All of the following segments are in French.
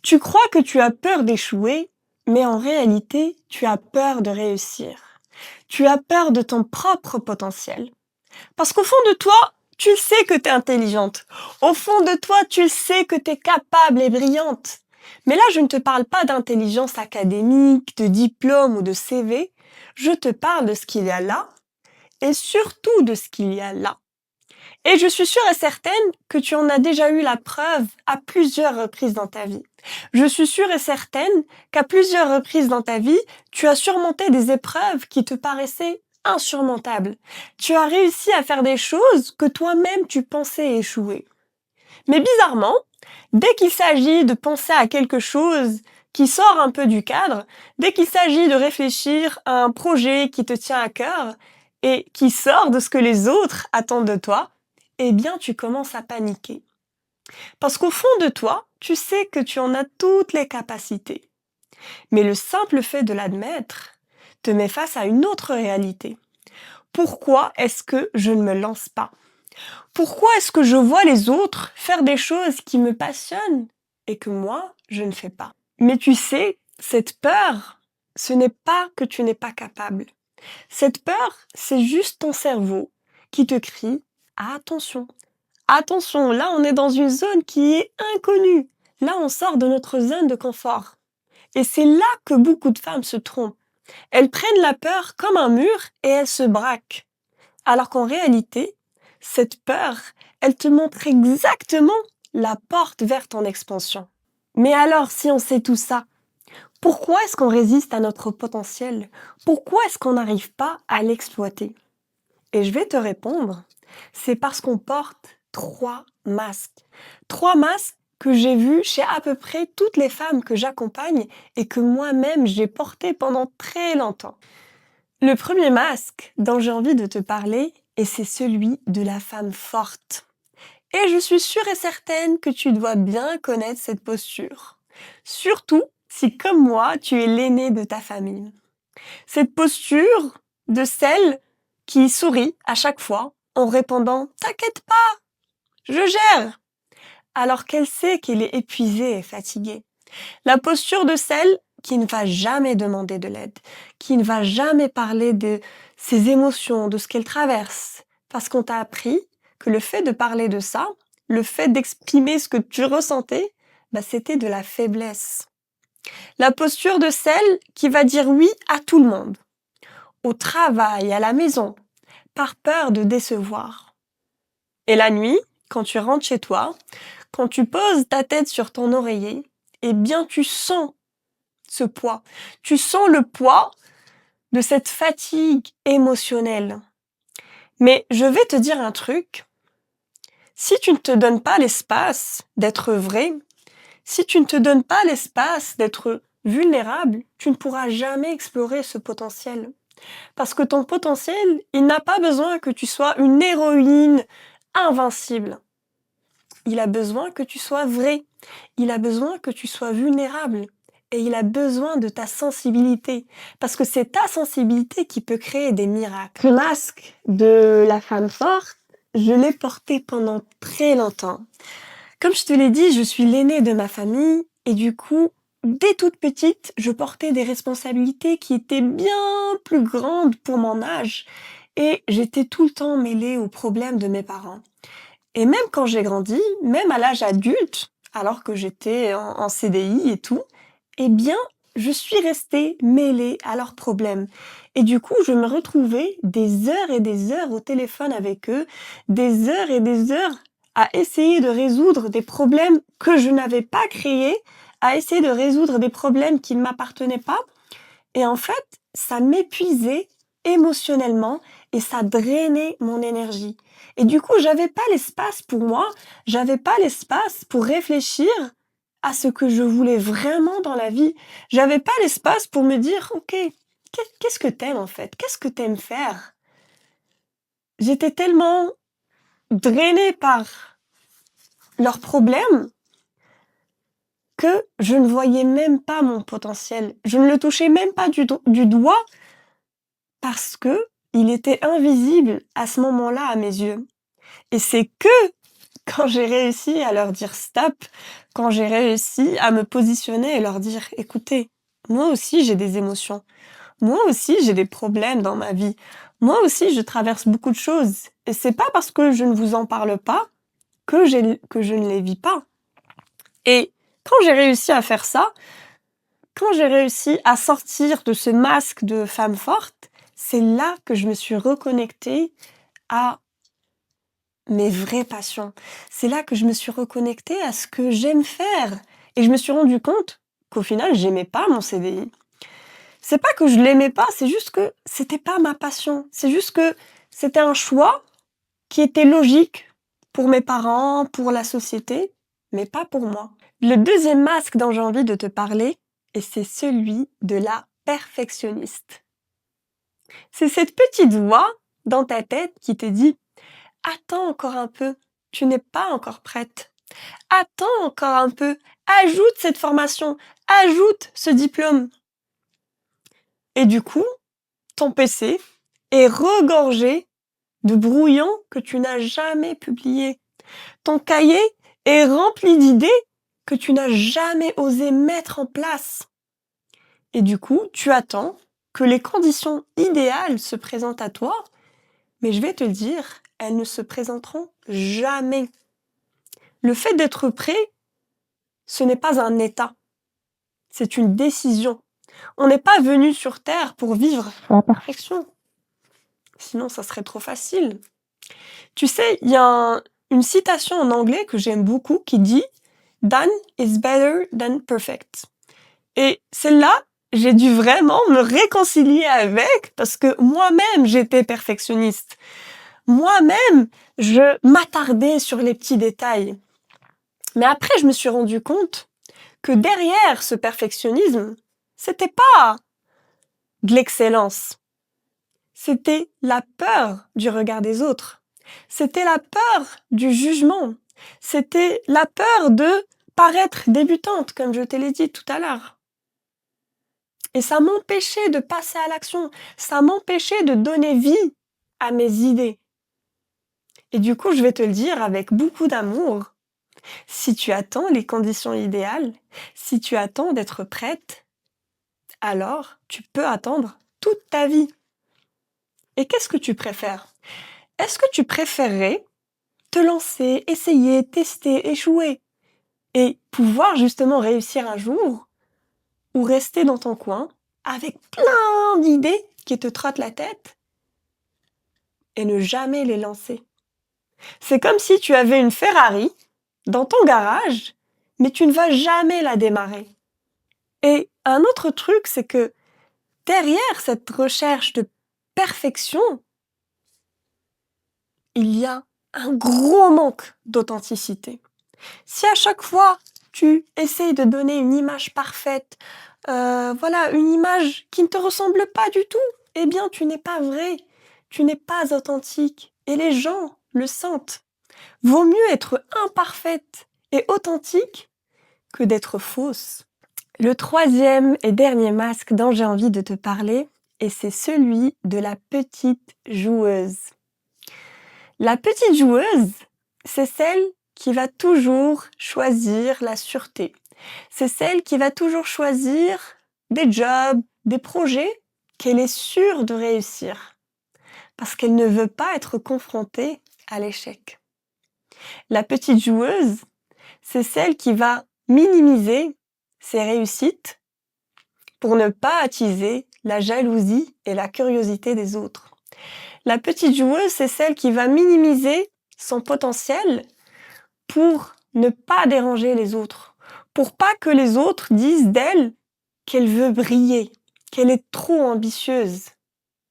Tu crois que tu as peur d'échouer, mais en réalité, tu as peur de réussir. Tu as peur de ton propre potentiel. Parce qu'au fond de toi, tu sais que tu es intelligente. Au fond de toi, tu sais que tu es capable et brillante. Mais là, je ne te parle pas d'intelligence académique, de diplôme ou de CV. Je te parle de ce qu'il y a là et surtout de ce qu'il y a là. Et je suis sûre et certaine que tu en as déjà eu la preuve à plusieurs reprises dans ta vie. Je suis sûre et certaine qu'à plusieurs reprises dans ta vie, tu as surmonté des épreuves qui te paraissaient insurmontables. Tu as réussi à faire des choses que toi-même tu pensais échouer. Mais bizarrement, dès qu'il s'agit de penser à quelque chose qui sort un peu du cadre, dès qu'il s'agit de réfléchir à un projet qui te tient à cœur et qui sort de ce que les autres attendent de toi, eh bien tu commences à paniquer. Parce qu'au fond de toi, tu sais que tu en as toutes les capacités. Mais le simple fait de l'admettre te met face à une autre réalité. Pourquoi est-ce que je ne me lance pas ? Pourquoi est-ce que je vois les autres faire des choses qui me passionnent et que moi, je ne fais pas ? Mais tu sais, cette peur, ce n'est pas que tu n'es pas capable. Cette peur, c'est juste ton cerveau qui te crie « Attention, attention, là on est dans une zone qui est inconnue. Là on sort de notre zone de confort. » Et c'est là que beaucoup de femmes se trompent. Elles prennent la peur comme un mur et elles se braquent. Alors qu'en réalité, cette peur, elle te montre exactement la porte vers ton expansion. Mais alors, si on sait tout ça, pourquoi est-ce qu'on résiste à notre potentiel ? Pourquoi est-ce qu'on n'arrive pas à l'exploiter ? Et je vais te répondre, c'est parce qu'on porte 3 masques. 3 masques que j'ai vus chez à peu près toutes les femmes que j'accompagne et que moi-même j'ai porté pendant très longtemps. Le premier masque dont j'ai envie de te parler, et c'est celui de la femme forte. Et je suis sûre et certaine que tu dois bien connaître cette posture. Surtout si, comme moi, tu es l'aîné de ta famille. Cette posture de celle qui sourit à chaque fois en répondant « T'inquiète pas, je gère !» alors qu'elle sait qu'elle est épuisée et fatiguée. La posture de celle qui ne va jamais demander de l'aide, qui ne va jamais parler de ses émotions, de ce qu'elle traverse, parce qu'on t'a appris que le fait de parler de ça, le fait d'exprimer ce que tu ressentais, c'était de la faiblesse. La posture de celle qui va dire oui à tout le monde, au travail, à la maison, par peur de décevoir. Et la nuit, quand tu rentres chez toi, quand tu poses ta tête sur ton oreiller, eh bien tu sens ce poids. Tu sens le poids de cette fatigue émotionnelle. Mais je vais te dire un truc. Si tu ne te donnes pas l'espace d'être vrai, si tu ne te donnes pas l'espace d'être vulnérable, tu ne pourras jamais explorer ce potentiel. Parce que ton potentiel, il n'a pas besoin que tu sois une héroïne invincible. Il a besoin que tu sois vrai. Il a besoin que tu sois vulnérable. Et il a besoin de ta sensibilité. Parce que c'est ta sensibilité qui peut créer des miracles. Le masque de la femme forte, je l'ai porté pendant très longtemps. Comme je te l'ai dit, je suis l'aînée de ma famille. Et du coup, dès toute petite, je portais des responsabilités qui étaient bien plus grandes pour mon âge. Et j'étais tout le temps mêlée aux problèmes de mes parents. Et même quand j'ai grandi, même à l'âge adulte, alors que j'étais en CDI et tout, eh bien, je suis restée mêlée à leurs problèmes. Et du coup, je me retrouvais des heures et des heures au téléphone avec eux, des heures et des heures à essayer de résoudre des problèmes que je n'avais pas créés, à essayer de résoudre des problèmes qui ne m'appartenaient pas. Et en fait, ça m'épuisait émotionnellement et ça drainait mon énergie. Et du coup, j'avais pas l'espace pour moi, j'avais pas l'espace pour réfléchir à ce que je voulais vraiment dans la vie. J'avais pas l'espace pour me dire, ok, qu'est-ce que t'aimes en fait? Qu'est-ce que t'aimes faire? J'étais tellement drainée par leurs problèmes que je ne voyais même pas mon potentiel. Je ne le touchais même pas du doigt parce que il était invisible à ce moment-là à mes yeux. Et c'est que quand j'ai réussi à leur dire stop, quand j'ai réussi à me positionner et leur dire écoutez, moi aussi j'ai des émotions. Moi aussi j'ai des problèmes dans ma vie. Moi aussi je traverse beaucoup de choses. Et c'est pas parce que je ne vous en parle pas que je ne les vis pas. Et quand j'ai réussi à faire ça, quand j'ai réussi à sortir de ce masque de femme forte, c'est là que je me suis reconnectée à mes vraies passions. C'est là que je me suis reconnectée à ce que j'aime faire. Et je me suis rendu compte qu'au final, j'aimais pas mon CDI. C'est pas que je l'aimais pas, c'est juste que c'était pas ma passion. C'est juste que c'était un choix qui était logique pour mes parents, pour la société, mais pas pour moi. Le deuxième masque dont j'ai envie de te parler, et c'est celui de la perfectionniste. C'est cette petite voix dans ta tête qui te dit attends encore un peu, tu n'es pas encore prête. Attends encore un peu, ajoute cette formation, ajoute ce diplôme. Et du coup, ton PC est regorgé de brouillons que tu n'as jamais publiés. Ton cahier est rempli d'idées que tu n'as jamais osé mettre en place. Et du coup, tu attends que les conditions idéales se présentent à toi, mais je vais te le dire, elles ne se présenteront jamais. Le fait d'être prêt, ce n'est pas un état, c'est une décision. On n'est pas venu sur Terre pour vivre la perfection. Sinon, ça serait trop facile. Tu sais, il y a une citation en anglais que j'aime beaucoup qui dit Done is better than perfect. Et celle-là, j'ai dû vraiment me réconcilier avec parce que moi-même, j'étais perfectionniste. Moi-même, je m'attardais sur les petits détails. Mais après, je me suis rendu compte que derrière ce perfectionnisme, c'était pas de l'excellence. C'était la peur du regard des autres. C'était la peur du jugement. C'était la peur de paraître débutante, comme je te l'ai dit tout à l'heure. Et ça m'empêchait de passer à l'action. Ça m'empêchait de donner vie à mes idées. Et du coup, je vais te le dire avec beaucoup d'amour. Si tu attends les conditions idéales, si tu attends d'être prête, alors tu peux attendre toute ta vie. Et qu'est-ce que tu préfères? Est-ce que tu préférerais te lancer, essayer, tester, échouer et pouvoir justement réussir un jour ou rester dans ton coin avec plein d'idées qui te trottent la tête et ne jamais les lancer? C'est comme si tu avais une Ferrari dans ton garage, mais tu ne vas jamais la démarrer. Et un autre truc, c'est que derrière cette recherche de perfection, il y a un gros manque d'authenticité. Si à chaque fois tu essayes de donner une image parfaite, voilà, une image qui ne te ressemble pas du tout, eh bien tu n'es pas vrai, tu n'es pas authentique et les gens le sentent. Vaut mieux être imparfaite et authentique que d'être fausse. Le troisième et dernier masque dont j'ai envie de te parler, et c'est celui de la petite joueuse. La petite joueuse, c'est celle qui va toujours choisir la sûreté. C'est celle qui va toujours choisir des jobs, des projets qu'elle est sûre de réussir. Parce qu'elle ne veut pas être confrontée à l'échec. La petite joueuse, c'est celle qui va minimiser ses réussites pour ne pas attiser la jalousie et la curiosité des autres. La petite joueuse, c'est celle qui va minimiser son potentiel pour ne pas déranger les autres, pour pas que les autres disent d'elle qu'elle veut briller, qu'elle est trop ambitieuse.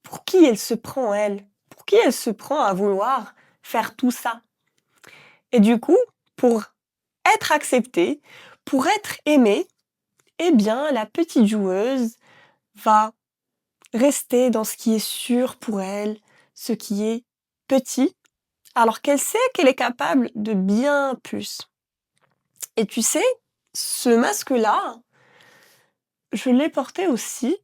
Pour qui elle se prend, elle? Pour qui elle se prend à vouloir faire tout ça? Et du coup, pour être acceptée, pour être aimée, eh bien, la petite joueuse va rester dans ce qui est sûr pour elle, ce qui est petit, alors qu'elle sait qu'elle est capable de bien plus. Et tu sais, ce masque-là, je l'ai porté aussi,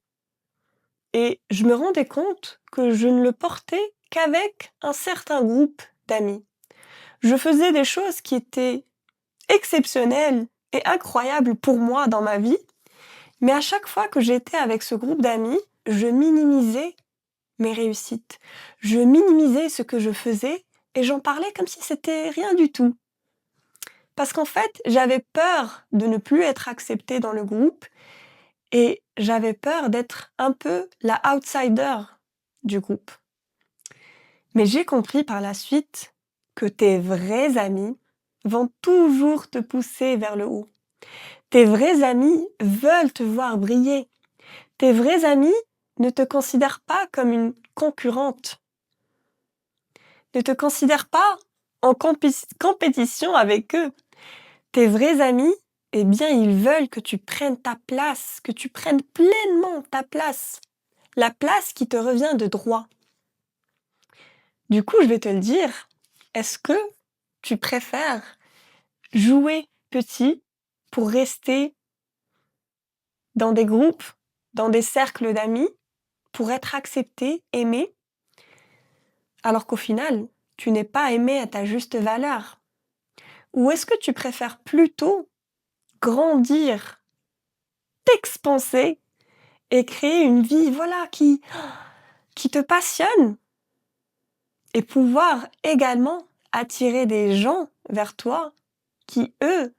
et je me rendais compte que je ne le portais qu'avec un certain groupe d'amis. Je faisais des choses qui étaient exceptionnelles et incroyables pour moi dans ma vie, mais à chaque fois que j'étais avec ce groupe d'amis, je minimisais mes réussites. Je minimisais ce que je faisais et j'en parlais comme si c'était rien du tout. Parce qu'en fait, j'avais peur de ne plus être acceptée dans le groupe et j'avais peur d'être un peu la outsider du groupe. Mais j'ai compris par la suite que tes vrais amis vont toujours te pousser vers le haut. Tes vrais amis veulent te voir briller. Tes vrais amis ne te considèrent pas comme une concurrente. Ne te considèrent pas en compétition avec eux. Tes vrais amis, eh bien, ils veulent que tu prennes ta place, que tu prennes pleinement ta place. La place qui te revient de droit. Du coup, je vais te le dire, est-ce que tu préfères jouer petit pour rester dans des groupes, dans des cercles d'amis, pour être accepté, aimé, alors qu'au final, tu n'es pas aimé à ta juste valeur? Ou est-ce que tu préfères plutôt grandir, t'expanser et créer une vie, voilà, qui te passionne et pouvoir également attirer des gens vers toi qui, eux,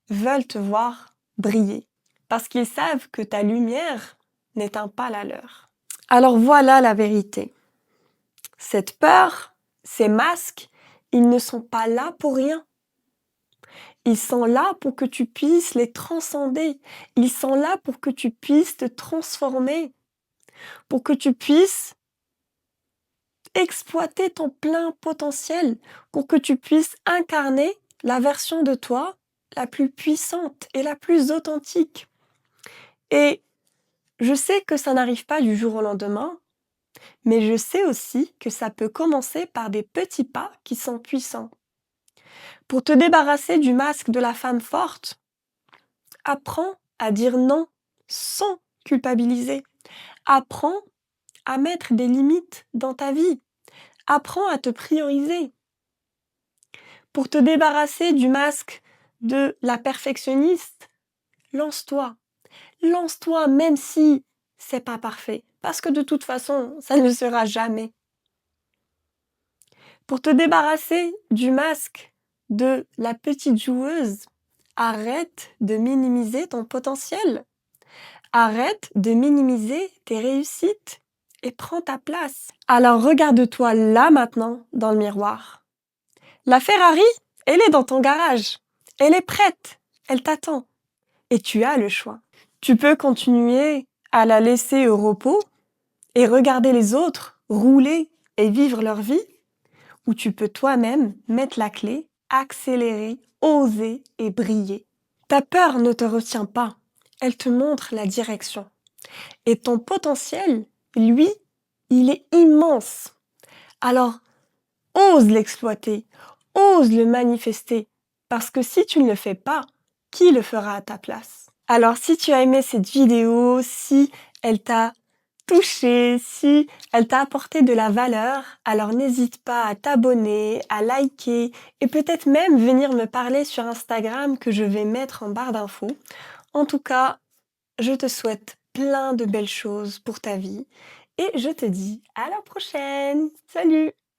veulent te voir briller parce qu'ils savent que ta lumière n'éteint pas la leur. Alors voilà la vérité. Cette peur, ces masques, ils ne sont pas là pour rien. Ils sont là pour que tu puisses les transcender. Ils sont là pour que tu puisses te transformer, pour que tu puisses exploiter ton plein potentiel, pour que tu puisses incarner la version de toi la plus puissante et la plus authentique. Et je sais que ça n'arrive pas du jour au lendemain, mais je sais aussi que ça peut commencer par des petits pas qui sont puissants. Pour te débarrasser du masque de la femme forte, apprends à dire non sans culpabiliser. Apprends à mettre des limites dans ta vie. Apprends à te prioriser. Pour te débarrasser du masque de la perfectionniste, lance-toi. Lance-toi même si c'est pas parfait. Parce que de toute façon, ça ne le sera jamais. Pour te débarrasser du masque de la petite joueuse, arrête de minimiser ton potentiel. Arrête de minimiser tes réussites et prends ta place. Alors regarde-toi là maintenant dans le miroir. La Ferrari, elle est dans ton garage. Elle est prête. Elle t'attend. Et tu as le choix. Tu peux continuer à la laisser au repos et regarder les autres rouler et vivre leur vie, ou tu peux toi-même mettre la clé, accélérer, oser et briller. Ta peur ne te retient pas. Elle te montre la direction. Et ton potentiel, lui, il est immense. Alors, ose l'exploiter, ose le manifester, parce que si tu ne le fais pas, qui le fera à ta place? Alors, si tu as aimé cette vidéo, si elle t'a touché, si elle t'a apporté de la valeur, alors n'hésite pas à t'abonner, à liker et peut-être même venir me parler sur Instagram que je vais mettre en barre d'infos. En tout cas, je te souhaite plein de belles choses pour ta vie et je te dis à la prochaine. Salut!